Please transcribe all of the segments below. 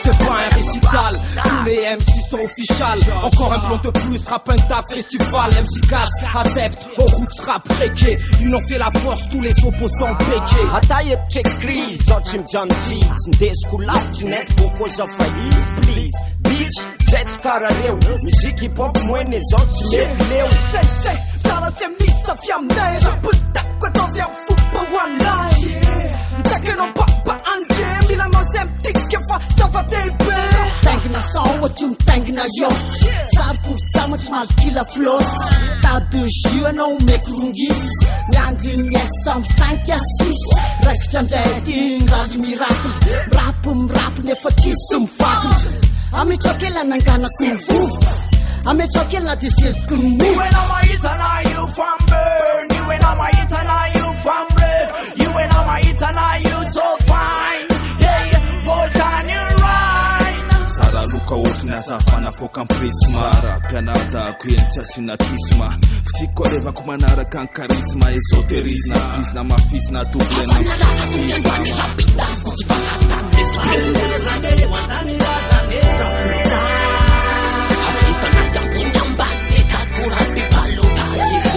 C'est pas un récital, tous les MC sont official. Encore un plan de plus, rap un tap, festival, MC Gaz, adepte, au route rap préqué. L'union fait la force, tous les opposants péqués. Ataye check grease, oczym jam cheese. Ndesku lapcinet, bokoza faiz, please. Bitch, zets karareu, musique hip hop mwene zote mekleu. Sei, sala semlisa fiamne, zapyta kwetovia mfupa one line. Takie no papa anje, milano zemtike fa safa tebe. Tangina sao, oczym tangina yo. Sarku sama smal kila float. Ta de jus, no make rungis. Nyandrin yes, some 5 à 6. Rakchandai, rally miracle. Rap nefa tisum fakul. Ami chokela nangana kumfu. Ami chokela this is good move. You ain't on my hit and I you from burn. You ain't on my hit and I you from red. You ain't on my hit and I you so fine. Yeah, Voltan you rhyme. Sara luka otrina safana foka prisma. Sara pianata kuencha sinatisma. Ftiko leva kumanaraka an charisma. Esoterisna, prisna mafisna tuplena.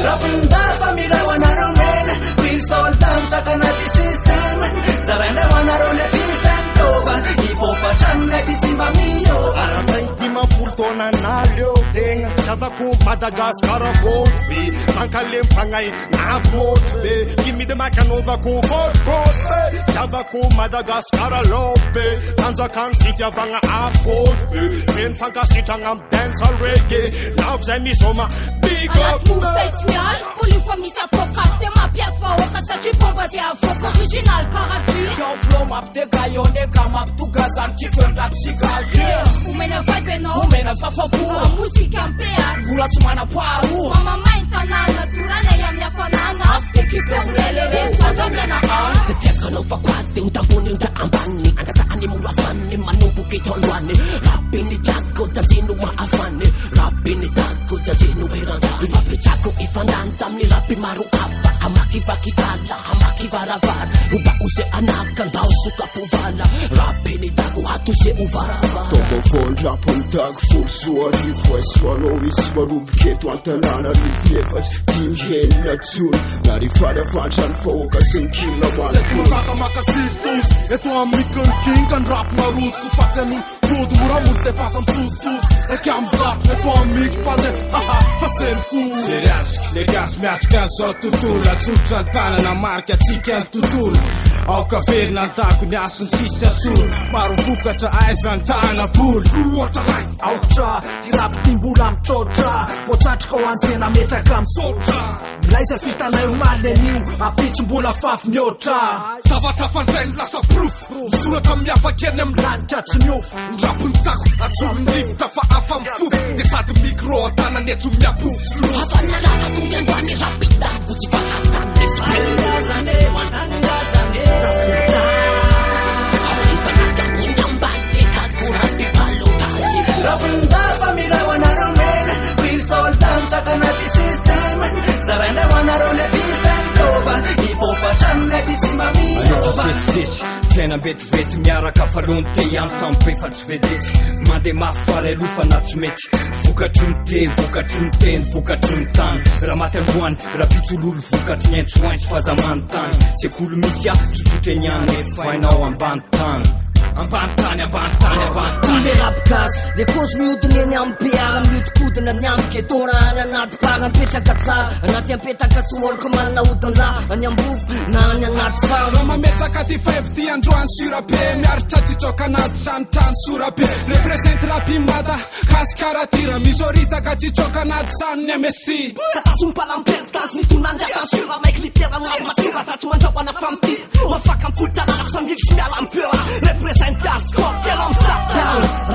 Rapundava mirawana romen, will soltam chakanati system. Zarana wanarone pisantova, ipopa chanati simamio. Arantima pultona nalio ting, Savaku Madagascar be, Sankalem Fangai, Navmot be, give me the Macanova be, Savaku Madagascar be, Tanzakan Kijavanga Afot be, Men Fankasitangam dance reggae, now Zemisoma, big up. Poli famisa pokaste ma piafa okasa chipomba dia foko original paradis. Yon flow map de gayone kamap tu gazan qui fait la psychologie. Umena vibe no. Umena fafapu. Musika mpea. Gula tumana paru. Mama maintanana turana ya mnafanana. After qui fait relele. Faza mena a. Tekano fa kwaste untambuni unta ambani. Andata animu rafani manubu kitolwane. Rapini tako tajinu maafane. Rapini tako tajinu veranda. Ipapi chako ifandanta mi rapi maru apa. Amaki vakikala, amaki varavar. Ruba use anakan dao suka fuvala. Rapini tako hatu se uvarava. Tobo fond rap on tag full suari. Voice swallow is warub ketu antanana. Riflefas team hen natsun. Narifada fanchan focus in killer one. Saka makasistus, eto American King kan rap na rus ku fazendo tudo muramus se façam sus. É que am zat, eto amigo haha, fazendo fu. Serás, legas miatrika zao tontolo. Atsotra ny tanana marika atsika ny tontolo. Aokaverina an-dako ny asiny tsisy asolo. Maro vokatra aizany tanapolo. Ohatra ray, aotra, ty rap ty mbola mitrotra. Voatratrika ho antsena metraka misotra. Milaiza fitanay omaly anio, apitrim-bola fafy mihoatra. Zavatra fandrainy lasa proof. Misoratra amin'ny hafakely amin'ny Lanitra tsy miofo. ny rapiny tako, atsomy rivotra fa afa mifofo. De sady micro an-tanany etso miapofo. Havanaraka tonga androany rapidako tsy fahatany. Rapundava mirawana romen, will soltam chakanati system. Zarana wanarone pisantova, ipopa chanati simamio. Sisy, fiaina vetivety miaraka falony te ihany samy befatry vedety. Mandeha mafy faray lofa na tsy mety. Vokatry ny te, vokatry ny teny, vokatry ny tany. Raha maty amboany, raha pitsololo vokatry ny aintsoaintso fazamany tany. Sekoly misy a, tsotsotra eny any efa hainao ambany tany. Ambany tany. Le rap gas, le cause mihodiny eny amin'ny PR mihodinkodina ny amiko etorana anaty para mipetraka tsara anaty apetraka tsomoliko manana hodinla any ambovo na any anaty fara Mametraka ty faible ty androany surabe. Miaritra titsoka anaty sanitrany sorabe. Represente rapi mada kasikaratira. Misorizaka titsoka anaty saniny MSC. Tatasy mpalampely tazy mitonany atensura. Maiky litera ny ramasura satry mandraoana famity. Mafaka mifolitra lalako sambiky tsy miala ampera. Represente hardcore telo amin'ny sata.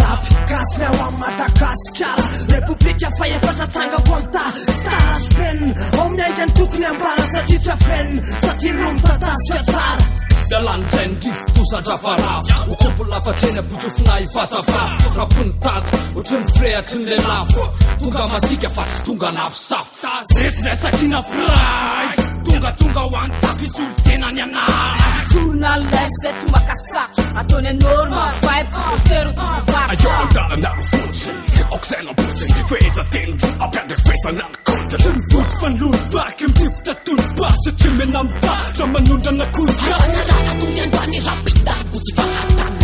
Rap gasy ao amin'ny Madagasikara. Republika fa efatra tangako amin'ny ta Stara Spain. Ao miainga ny tokony ambara satria tsy afenina. Satria no mitatazika tsara. mialan'izay ny rivotosadrafarafo okompo lafatreny apotsofina ifasafasa rapony tago ohatrany firehatry ny lelafo tonga masika fa tsy tonga lafosafo retinasakina fray tongatonga ho antako izy olo tena ny anazy tsorona life zay tsy makasatro ataony an'olma vibe tsy voatery tokobaky ayo andalanaro fotsy aokizay nampotsy fehezatendro ampiandrefesana ny konta tsy mivoky fa nylolo vaky midivotra tolobasy tsy mena amita ra manondrana kolgasy tonga androany rapitago tsy fahatany